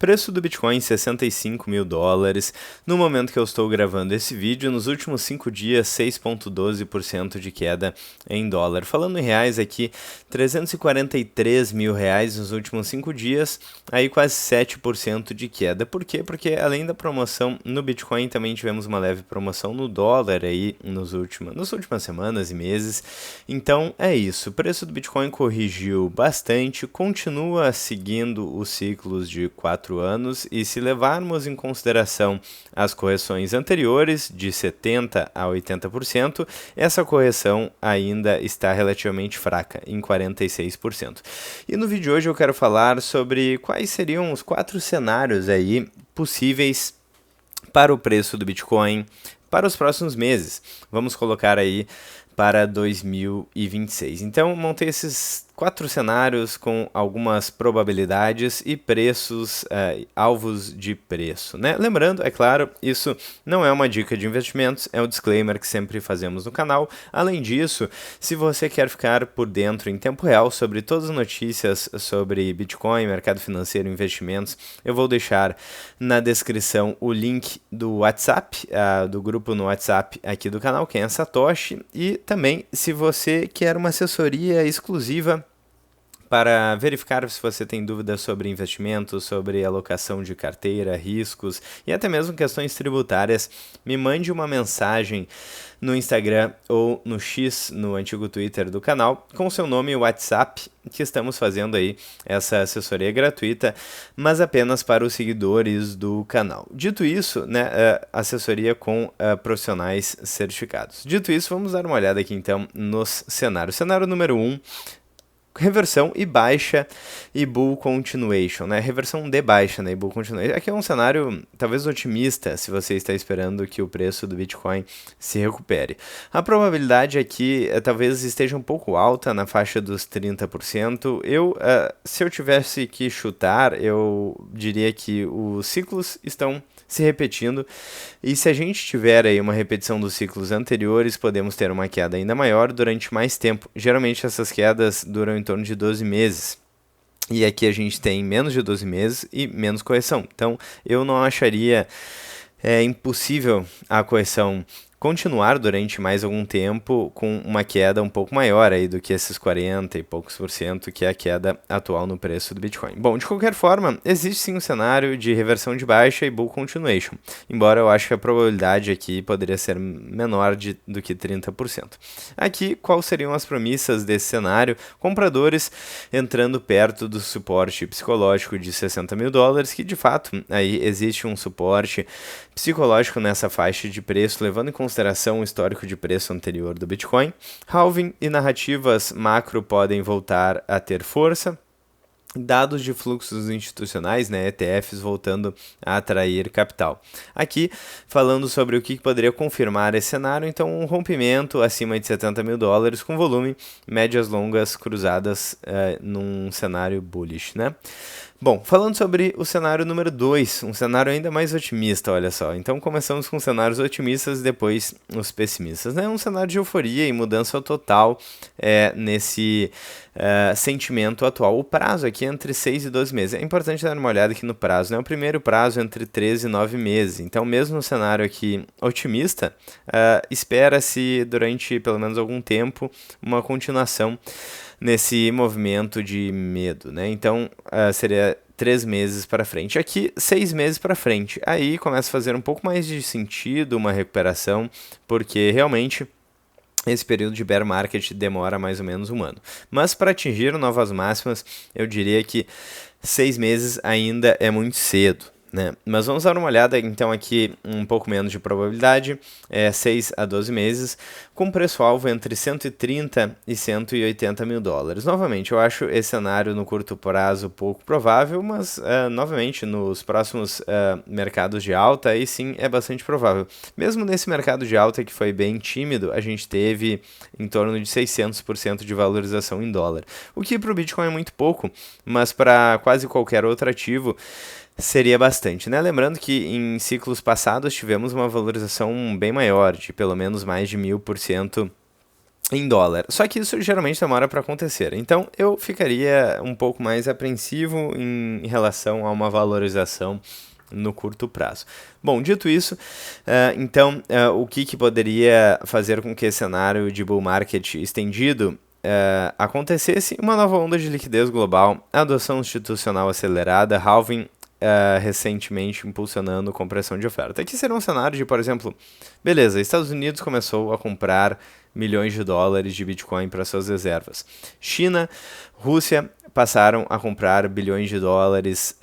Preço do Bitcoin, 65 mil dólares. No momento que eu estou gravando esse vídeo, nos últimos 5 dias, 6,12% de queda em dólar. Falando em reais aqui, 343 mil reais nos últimos 5 dias, aí quase 7% de queda. Por quê? Porque além da promoção no Bitcoin, também tivemos uma leve promoção no dólar aí nas últimas semanas e meses. Então é isso, o preço do Bitcoin corrigiu bastante, continua seguindo os ciclos de 4 anos e se levarmos em consideração as correções anteriores, de 70% a 80%, essa correção ainda está relativamente fraca, em 46%. E no vídeo de hoje eu quero falar sobre quais seriam os 4 cenários aí possíveis para o preço do Bitcoin para os próximos meses. Vamos colocar aí para 2026. Então, montei esses 4 cenários com algumas probabilidades e preços, alvos de preço, né? Lembrando, é claro, isso não é uma dica de investimentos, é um disclaimer que sempre fazemos no canal. Além disso, se você quer ficar por dentro em tempo real sobre todas as notícias sobre Bitcoin, mercado financeiro, investimentos, eu vou deixar na descrição o link do WhatsApp, do grupo no WhatsApp aqui do canal, quem é Satoshi, e também se você quer uma assessoria exclusiva para verificar se você tem dúvidas sobre investimentos, sobre alocação de carteira, riscos e até mesmo questões tributárias, me mande uma mensagem no Instagram ou no X, no antigo Twitter do canal, com seu nome e WhatsApp, que estamos fazendo aí essa assessoria gratuita, mas apenas para os seguidores do canal. Dito isso, né, assessoria com profissionais certificados. Dito isso, vamos dar uma olhada aqui então nos cenários. Cenário número 1, reversão e baixa e bull continuation, né? Reversão de baixa, né? E bull continuation. Aqui é um cenário talvez otimista, se você está esperando que o preço do Bitcoin se recupere. A probabilidade aqui talvez esteja um pouco alta, na faixa dos 30%. Se eu tivesse que chutar, eu diria que os ciclos estão se repetindo, e se a gente tiver aí uma repetição dos ciclos anteriores, podemos ter uma queda ainda maior durante mais tempo. Geralmente essas quedas duram em torno de 12 meses. E aqui a gente tem menos de 12 meses e menos correção. Então eu não acharia impossível a correção continuar durante mais algum tempo com uma queda um pouco maior aí do que esses 40 e poucos por cento que é a queda atual no preço do Bitcoin. Bom, de qualquer forma, existe sim um cenário de reversão de baixa e bull continuation, embora eu acho que a probabilidade aqui poderia ser menor do que 30%. Aqui, quais seriam as premissas desse cenário? Compradores entrando perto do suporte psicológico de 60 mil dólares, que de fato aí existe um suporte psicológico nessa faixa de preço, levando em consideração o histórico de preço anterior do Bitcoin. Halving e narrativas macro podem voltar a ter força. Dados de fluxos institucionais, né, ETFs, voltando a atrair capital. Aqui, falando sobre o que poderia confirmar esse cenário, então um rompimento acima de 70 mil dólares com volume, médias longas cruzadas num cenário bullish, né? Bom, falando sobre o cenário número 2, um cenário ainda mais otimista, olha só. Então começamos com cenários otimistas e depois os pessimistas, né? Um cenário de euforia e mudança total nesse sentimento atual. O prazo aqui é entre 6 e 12 meses. É importante dar uma olhada aqui no prazo, né? O primeiro prazo é entre 13 e 9 meses. Então, mesmo no cenário aqui otimista, espera-se durante pelo menos algum tempo uma continuação nesse movimento de medo, né? Então, seria 3 meses para frente. Aqui, 6 meses para frente. Aí começa a fazer um pouco mais de sentido uma recuperação, porque realmente esse período de bear market demora mais ou menos um ano. Mas para atingir novas máximas, eu diria que 6 meses ainda é muito cedo, né? Mas vamos dar uma olhada então aqui um pouco menos de probabilidade, 6 a 12 meses, com preço-alvo entre 130 e 180 mil dólares. Novamente, eu acho esse cenário no curto prazo pouco provável, mas novamente nos próximos mercados de alta, aí sim é bastante provável. Mesmo nesse mercado de alta que foi bem tímido, a gente teve em torno de 600% de valorização em dólar, o que para o Bitcoin é muito pouco, mas para quase qualquer outro ativo seria bastante, né? Lembrando que em ciclos passados tivemos uma valorização bem maior, de pelo menos mais de 1000% em dólar. Só que isso geralmente demora para acontecer. Então eu ficaria um pouco mais apreensivo em relação a uma valorização no curto prazo. Bom, dito isso, então o que poderia fazer com que esse cenário de bull market estendido acontecesse? Uma nova onda de liquidez global, adoção institucional acelerada, halving recentemente impulsionando compressão de oferta. Aqui será um cenário de, por exemplo, beleza, Estados Unidos começou a comprar milhões de dólares de Bitcoin para suas reservas. China, Rússia passaram a comprar bilhões de dólares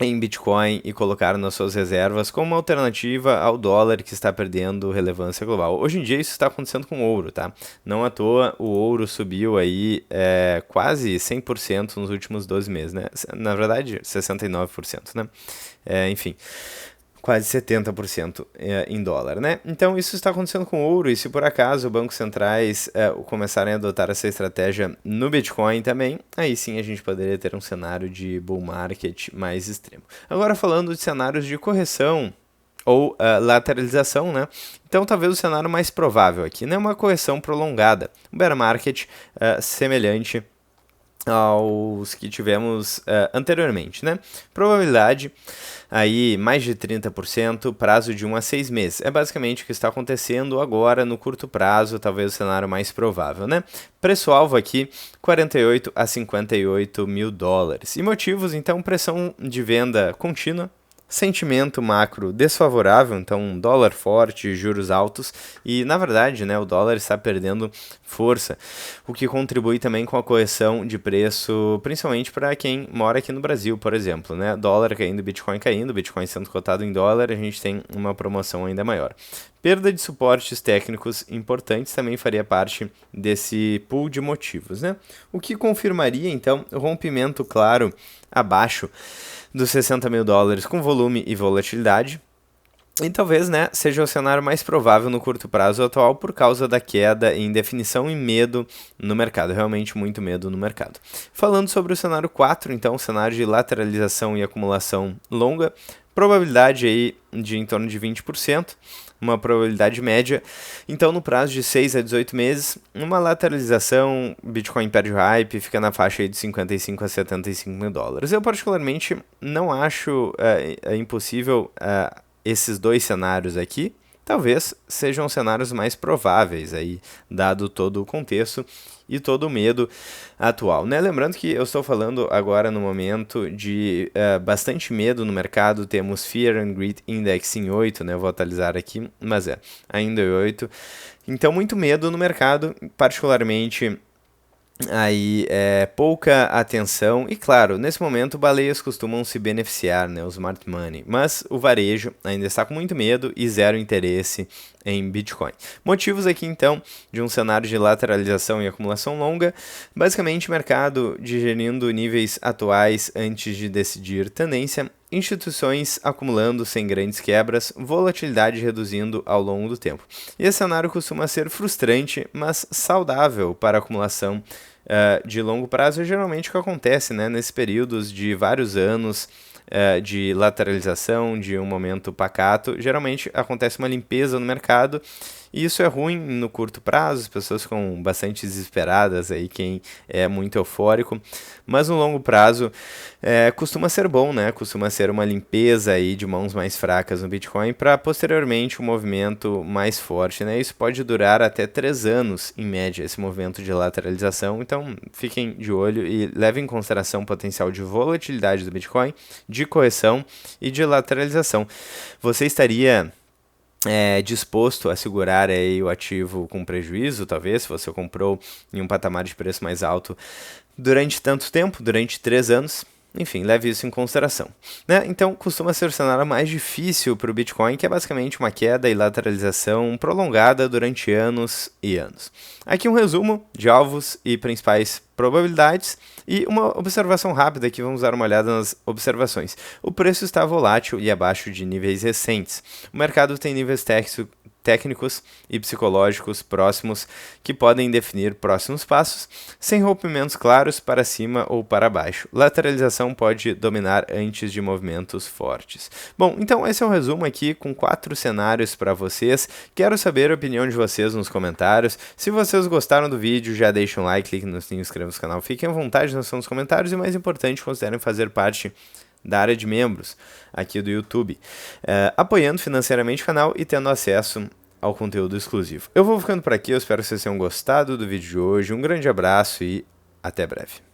em Bitcoin e colocaram nas suas reservas como uma alternativa ao dólar que está perdendo relevância global. Hoje em dia isso está acontecendo com o ouro, tá? Não à toa o ouro subiu aí quase 100% nos últimos 12 meses, né? Na verdade, 69%, né? Enfim, quase 70% em dólar, né? Então isso está acontecendo com o ouro, e se por acaso bancos centrais começarem a adotar essa estratégia no Bitcoin também, aí sim a gente poderia ter um cenário de bull market mais extremo. Agora falando de cenários de correção ou lateralização, né? Então talvez o cenário mais provável aqui, né? Uma correção prolongada, um bear market semelhante aos que tivemos anteriormente, né? Probabilidade aí mais de 30%, prazo de 1 a 6 meses. É basicamente o que está acontecendo agora no curto prazo, talvez o cenário mais provável, né? Preço-alvo aqui, 48 a 58 mil dólares. E motivos, então, pressão de venda contínua, sentimento macro desfavorável, então dólar forte, juros altos e, na verdade, né, o dólar está perdendo força, o que contribui também com a correção de preço, principalmente para quem mora aqui no Brasil, por exemplo, né, dólar caindo, Bitcoin sendo cotado em dólar, a gente tem uma promoção ainda maior. Perda de suportes técnicos importantes também faria parte desse pool de motivos, né? O que confirmaria, então, o rompimento claro abaixo dos 60 mil dólares com volume e volatilidade. E talvez, né, seja o cenário mais provável no curto prazo atual por causa da queda em definição e medo no mercado, realmente muito medo no mercado. Falando sobre o cenário 4, então, o cenário de lateralização e acumulação longa, probabilidade aí de em torno de 20%, uma probabilidade média. Então, no prazo de 6 a 18 meses, uma lateralização, Bitcoin perde hype, fica na faixa aí de 55 a 75 mil dólares. Eu, particularmente, não acho impossível esses dois cenários aqui. Talvez sejam cenários mais prováveis aí, dado todo o contexto e todo o medo atual, né? Lembrando que eu estou falando agora no momento de bastante medo no mercado, temos Fear and Greed Index em 8, né? Eu vou atualizar aqui, mas ainda em 8. Então, muito medo no mercado, particularmente aí pouca atenção e, claro, nesse momento baleias costumam se beneficiar, né, o smart money, mas o varejo ainda está com muito medo e zero interesse em Bitcoin. Motivos aqui então de um cenário de lateralização e acumulação longa, basicamente mercado digerindo níveis atuais antes de decidir tendência, instituições acumulando sem grandes quebras, volatilidade reduzindo ao longo do tempo. E esse cenário costuma ser frustrante, mas saudável para a acumulação de longo prazo, é geralmente o que acontece, né, nesses períodos de vários anos de lateralização, de um momento pacato. Geralmente acontece uma limpeza no mercado e isso é ruim no curto prazo, as pessoas ficam bastante desesperadas aí, quem é muito eufórico, mas no longo prazo costuma ser bom, né? Costuma ser uma limpeza aí de mãos mais fracas no Bitcoin para posteriormente um movimento mais forte, né? Isso pode durar até 3 anos em média, esse movimento de lateralização, então fiquem de olho e levem em consideração o potencial de volatilidade do Bitcoin, de correção e de lateralização. Você estaria disposto a segurar aí o ativo com prejuízo, talvez, se você comprou em um patamar de preço mais alto durante tanto tempo, durante 3 anos? Enfim, leve isso em consideração, né? Então, costuma ser o cenário mais difícil para o Bitcoin, que é basicamente uma queda e lateralização prolongada durante anos e anos. Aqui um resumo de alvos e principais probabilidades e uma observação rápida aqui, vamos dar uma olhada nas observações. O preço está volátil e abaixo de níveis recentes. O mercado tem níveis técnicos e psicológicos próximos que podem definir próximos passos, sem rompimentos claros para cima ou para baixo. Lateralização pode dominar antes de movimentos fortes. Bom, então esse é um resumo aqui com 4 cenários para vocês. Quero saber a opinião de vocês nos comentários. Se vocês gostaram do vídeo, já deixem um like, cliquem no sininho, inscrevam-se no canal, fiquem à vontade nos comentários e, mais importante, considerem fazer parte da área de membros aqui do YouTube, apoiando financeiramente o canal e tendo acesso ao conteúdo exclusivo. Eu vou ficando por aqui, eu espero que vocês tenham gostado do vídeo de hoje, um grande abraço e até breve.